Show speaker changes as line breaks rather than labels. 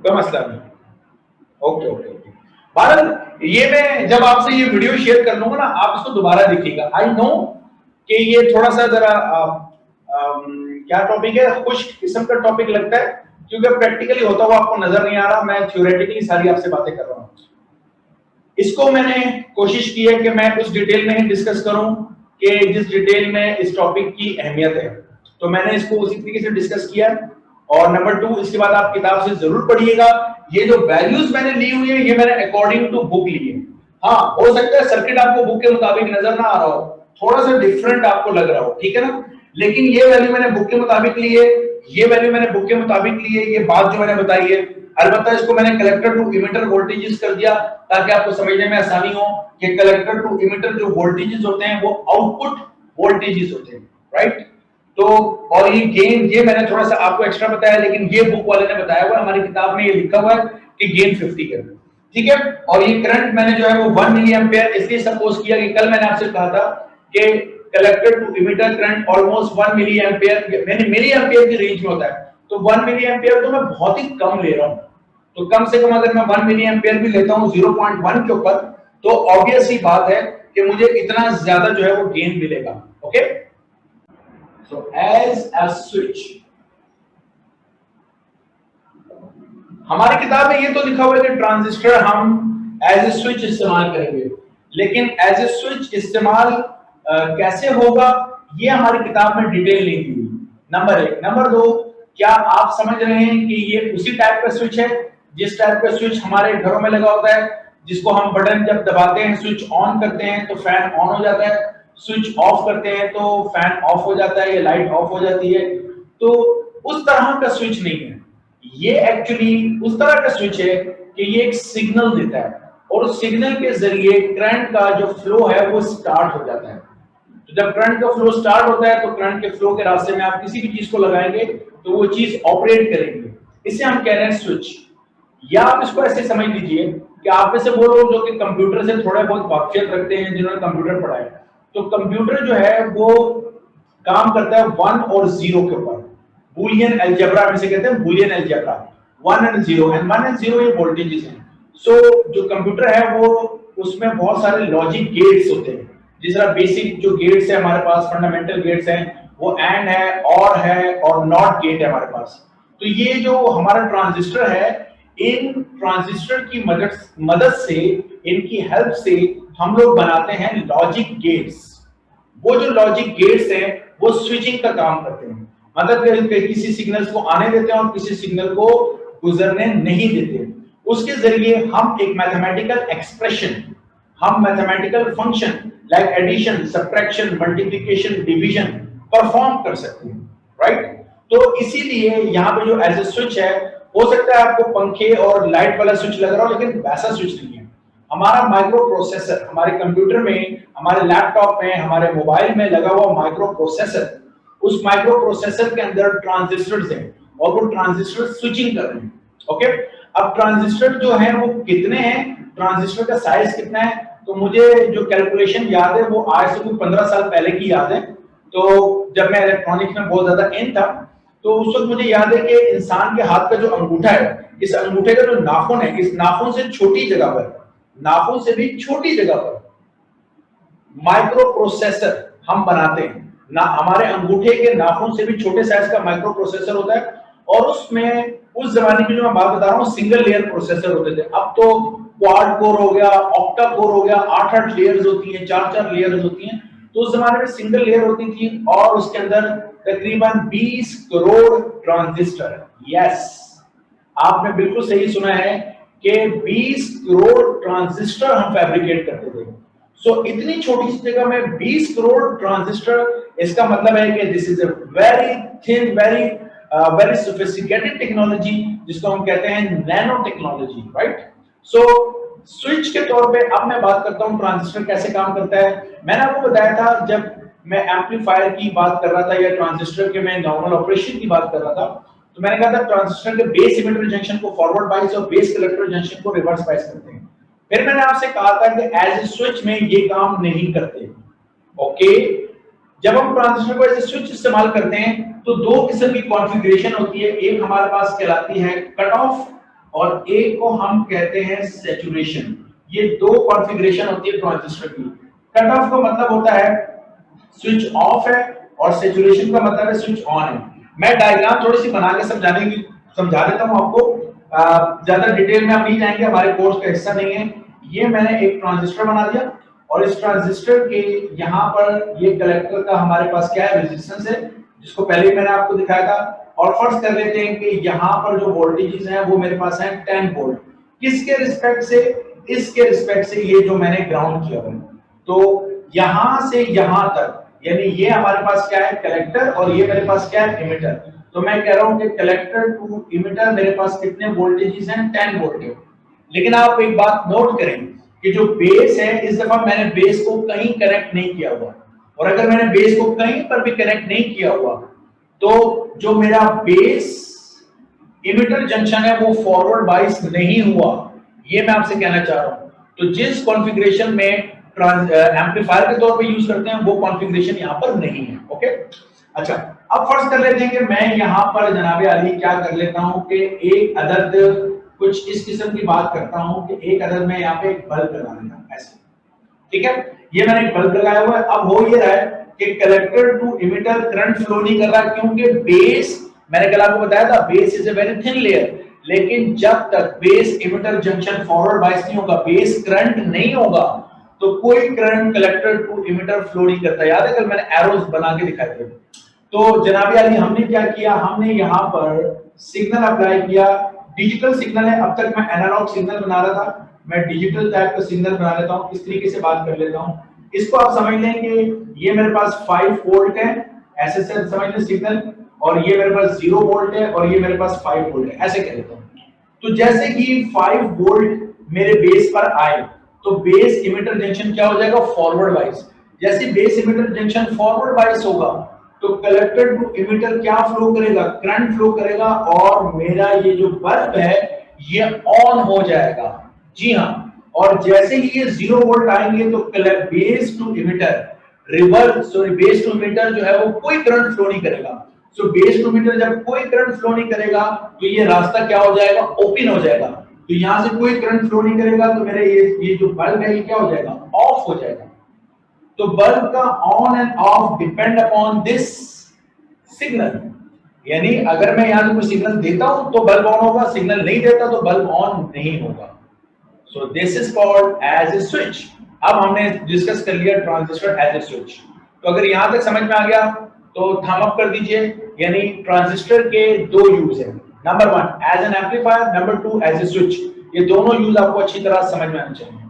कोई मसला नहीं। Okay okay okay. भारत, ये मैं जब आपसे ये वीडियो शेयर कर लूंगा ना, आप इसको दोबारा देखिएगा। आई नो कि ये थोड़ा सा जरा क्या टॉपिक है, खुश किस्म का टॉपिक लगता है, क्योंकि प्रैक्टिकली होता हुआ आपको नजर नहीं आ रहा, मैं थ्योरेटिकली सारी आपसे बातें कर रहा हूँ। इसको मैंने कोशिश की है कि मैं उस डिटेल में ही डिस्कस करूं कि जिस डिटेल में इस टॉपिक की अहमियत है, तो मैंने इसको उसी तरीके से डिस्कस किया। और नंबर 2, इसके बाद आप किताब से जरूर पढ़िएगा। ये जो वैल्यूज मैंने ली हुई है, ये मैंने अकॉर्डिंग टू बुक ली है। हाँ, हो सकता है सर्किट आपको बुक के मुताबिक नजर ना आ रहा हो, थोड़ा सा डिफरेंट आपको लग रहा हो, ठीक है ना, लेकिन ये वैल्यू मैंने बुक के मुताबिक ली है, ये वैल्यू मैंने बुक के मुताबिक ली है, ये बात जो मैंने बताई है। अलबत्ता इसको मैंने कलेक्टर टू इमिटर वोल्टेजेस कर दिया, ताकि आपको समझने में आसानी हो कि कलेक्टर टू इमिटर जो वोल्टेजेस होते हैं वो आउटपुट वोल्टेजेस होते हैं, राइट। तो और ये गेन, ये मैंने थोड़ा सा आपको एक्स्ट्रा बताया, लेकिन ये बुक वाले ने बताया हुआ, हमारी किताब में ये लिखा हुआ है कि गेन 50 कर, ठीक है। और ये करंट मैंने जो है वो 1 मिली एम्पियर इसलिए सपोज किया कि कल मैंने आपसे कहा था कि collector to emitter current almost 1 milliampere, मैंने मिली एम्पियर की रेंज में होता है, तो 1 मिली एम्पियर तो मैं बहुत ही कम ले रहा हूं। तो कम से कम अगर मैं 1 मिली एम्पियर भी लेता हूं 0.1 के ऊपर, तो ऑब्वियस ही बात है कि मुझे इतना ज्यादा जो है वो गेन मिलेगा। Okay, so as a switch, हमारी किताब में ये तो लिखा हुआ है कि ट्रांजिस्टर हम एज ए स्विच इस्तेमाल करेंगे, लेकिन एज ए स्विच इस्तेमाल कैसे होगा, ये हमारी किताब में डिटेल नहीं दी हुई, नंबर 1। नंबर 2, क्या आप समझ रहे हैं कि ये उसी टाइप का स्विच है जिस टाइप का स्विच हमारे घरों में लगा होता है, जिसको हम बटन जब दबाते हैं, स्विच ऑन करते हैं तो फैन ऑन हो जाता है, स्विच ऑफ करते हैं तो फैन ऑफ हो जाता है या लाइट ऑफ हो जाती है। तो उस तरह का स्विच नहीं है ये, एक्चुअली उस तरह का स्विच है कि ये एक सिग्नल देता है, और उस सिग्नल के जरिए करंट का जो फ्लो है वो स्टार्ट हो जाता है। तो जब करंट का फ्लो स्टार्ट होता है, तो करंट के फ्लो के रास्ते में आप किसी भी चीज को लगाएंगे तो वो चीज ऑपरेट करेंगे, इसे हम कह रहे हैं स्विच। या आप इसको ऐसे समझ लीजिए कि आप में से वो लोग जो कि कंप्यूटर से थोड़ा बहुत वाकिफियत रखते हैं, जिन्होंने कंप्यूटर पढ़ा है, तो कंप्यूटर जो है वो काम करता है 1 और 0 के ऊपर, बूलियन अलजेब्रा में से कहते हैं Boolean algebra, 1 and 0, and 1 and 0 ये वोल्टेजेस हैं। सो जो कंप्यूटर है वो, उसमें बहुत सारे लॉजिक गेट्स होते हैं, जिस तरह बेसिक जो गेट्स है हमारे पास, फंडामेंटल गेट्स हैं, वो एंड है और नॉट गेट है हमारे पास। तो ये जो हमारा ट्रांजिस्टर है, इन ट्रांजिस्टर की मदद से, इनकी हेल्प से हम लोग बनाते हैं लॉजिक गेट्स। वो जो लॉजिक गेट्स हैं वो स्विचिंग का काम करते हैं, मतलब किसी सिग्नल्स को आने देते हैं और किसी सिग्नल को गुजरने नहीं देते। उसके जरिए हम एक मैथमेटिकल एक्सप्रेशन, हम mathematical function like addition, subtraction, multiplication, division perform कर सकते हैं, राइट। तो इसीलिए यहाँ पे जो एज ए स्विच है, हो सकता है आपको पंखे और लाइट वाला स्विच लग रहा हो, लेकिन वैसा स्विच नहीं है। हमारा माइक्रो प्रोसेसर, हमारे कंप्यूटर में, हमारे लैपटॉप में, हमारे मोबाइल में लगा हुआ माइक्रो प्रोसेसर, उस माइक्रो प्रोसेसर के अंदर ट्रांजिस्टर्स हैं और वो ट्रांजिस्टर स्विचिंग कर रहे हैं। ओके, अब ट्रांजिस्टर जो है वो कितने हैं, ट्रांजिस्टर का साइज कितना है, तो मुझे जो कैलकुलेशन याद है वो आज से 15 साल पहले की याद है। तो जब मैं इलेक्ट्रॉनिक्स में बहुत ज्यादा इन था, तो उस वक्त मुझे याद है कि इंसान के हाथ का जो अंगूठा है, इस अंगूठे का जो नाखून है, इस नाखून से छोटी जगह पर, नाखून से भी छोटी जगह पर माइक्रो प्रोसेसर हम बनाते हैं ना। हमारे अंगूठे के नाखून से भी छोटे साइज का माइक्रो प्रोसेसर होता है, और उसमें उस जमाने की जो मैं बात बता रहा हूँ, सिंगल लेयर प्रोसेसर होते थे। अब तो क्वाड कोर हो गया, ऑक्टा कोर हो गया, 8-8 लेयर्स होती हैं, 4-4 लेयर्स होती हैं। तो उस जमाने में सिंगल लेयर होती थी, और उसके अंदर तकरीबन 20 करोड़ ट्रांजिस्टर। यस, आपने बिल्कुल सही सुना है कि 20 करोड़ ट्रांजिस्टर हम फैब्रिकेट करते थे। सो इतनी छोटी सी जगह में 20 करोड़ ट्रांजिस्टर, इसका मतलब है कि this is a very thin, very sophisticated technology, जिसको हम कहते हैं nano technology, right. So switch के तौर पे अब मैं बात करता हूं ट्रांजिस्टर कैसे काम करता है। मैंने आपको बताया था, जब मैं एम्पलीफायर की बात कर रहा था या ट्रांजिस्टर के मैं नॉर्मल ऑपरेशन की बात कर रहा था, तो मैंने कहा था ट्रांजिस्टर के बेस इमिटर जंक्शन को फॉरवर्ड बायस और बेस कलेक्टर जंक्शन को रिवर्स बायस करते हैं। फिर मैंने आपसे कहा था कि एज ए स्विच में ये काम नहीं करते। ओके, जब हम ट्रांजिस्टर को एज ए स्विच इस्तेमाल करते हैं तो दो किस्म की कॉन्फ़िगरेशन होती है। एक हमारे पास कहलाती है कट ऑफ, और एक को हम कहते हैं सैचुरेशन। ये दो कॉन्फ़िगरेशन होती है ट्रांजिस्टर की। कट ऑफ का मतलब होता है स्विच ऑफ है और सैचुरेशन का मतलब है स्विच ऑन है। मैं डायग्राम थोड़ी सी बना के समझा देता हूं आपको। ज्यादा डिटेल में हम नहीं जाएंगे, हमारे कोर्स का हिस्सा नहीं है। ये मैंने एक ट्रांजिस्टर बना दिया और इस ट्रांजिस्टर के यहाँ पर ये कलेक्टर का हमारे पास क्या है, रेजिस्टेंस है, जिसको पहले ही मैंने आपको दिखाया था। और फर्ज कर लेते हैं कि यहाँ पर जो वोल्टेजेस हैं वो मेरे पास हैं 10 वोल्ट। किसके रिस्पेक्ट से? इसके रिस्पेक्ट से, ये जो मैंने ग्राउंड किया है। तो यहां से यहां तक, यानी ये हमारे पास क्या है, कलेक्टर, और ये मेरे पास क्या है, इमिटर। तो मैं कह रहा हूं कि कलेक्टर टू इमिटर मेरे पास कितने वोल्टेजेस हैं, 10 वोल्ट है। लेकिन आप एक बात नोट करें कि जो बेस है, इस दफा मैंने बेस को कहीं कनेक्ट नहीं किया हुआ। और अगर मैंने बेस को कहीं पर भी कनेक्ट नहीं किया हुआ तो जो मेरा बेस इमिटर जंक्शन है वो फॉरवर्ड बाइस नहीं हुआ, ये मैं आपसे कहना चाह रहा हूं। तो जिस कॉन्फ़िगरेशन में एम्पलीफायर के तौर पे यूज करते हैं वो कॉन्फ़िगरेशन यहां पर नहीं है। ओके, अच्छा, अब फर्ज कर लेते हैं कि मैं यहां पर जनाबे अली क्या कर लेता हूं कि एक अदद कुछ इस किस्म की बात करता हूं कि एक अदद में यहाँ पे एक बल्ब लगा देता हूं ऐसे। ठीक है, ये मैंने एक बल्ब लगाया हुआ है। अब हो ये रहा है कि collector to emitter current flow नहीं कर रहा, क्योंकि बेस, मैंने कल आपको बताया था, base is a very thin layer. लेकिन जब तक base emitter junction forward bias नहीं होगा, बेस करंट नहीं होगा, तो कोई current collector to emitter flow नहीं करता। याद है कल मैंने एरोस बना के दिखाए थे। तो जनाबी अली हमने क्या किया, हमने यहाँ पर सिग्नल अप्लाई किया। डिजिटल सिग्नल है, अब तक मैं एनालॉग सिग्नल बना रहा था, मैं डिजिटल टाइप का सिग्नल बना लेता हूँ। इस तरीके से बात कर लेता हूँ। इसको आप समझ लें कि ये मेरे पास 5 वोल्ट है, ऐसे से समझ लें सिग्नल, और ये मेरे पास 0 वोल्ट है और ये मेरे पास 5 वोल्ट है, ऐसे कह लेता हूँ। तो जैसे ही 5 वोल्ट मेरे बेस पर आए तो बेस इमिटर जंक्शन क्या हो जाएगा, फॉरवर्ड बायस। जैसे बेस इमिटर जंक्शन फॉरवर्ड बायस होगा तो कलेक्टर टू इमिटर क्या फ्लो करेगा, करंट फ्लो करेगा, और मेरा ये जो बल्ब है ये ऑन हो जाएगा। जी हाँ, और जैसे ही ये 0 वोल्ट आएंगे तो base to emitter base to emitter जो है वो कोई करंट फ्लो नहीं करेगा। सो बेस टू इमिटर जब कोई करंट फ्लो नहीं करेगा तो ये रास्ता क्या हो जाएगा, ओपन हो जाएगा। तो यहां से कोई करंट फ्लो नहीं करेगा तो मेरे ये जो बल्ब है ये क्या हो जाएगा, ऑफ हो जाएगा। तो बल्ब का on end of depend upon this signal. यानी अगर मैं यहां से कोई सिग्नल देता हूं तो बल्ब ऑन होगा, सिग्नल नहीं देता तो बल्ब ऑन नहीं होगा। So this is called as a switch. अब हमने डिस्कस कर लिया ट्रांजिस्टर एज ए स्विच। तो अगर यहां तक समझ में आ गया तो थम अप कर दीजिए। यानी ट्रांजिस्टर के दो यूज है, number 1 as an amplifier, number 2 as a switch. ये दोनों यूज आपको अच्छी तरह समझ में आना चाहिए।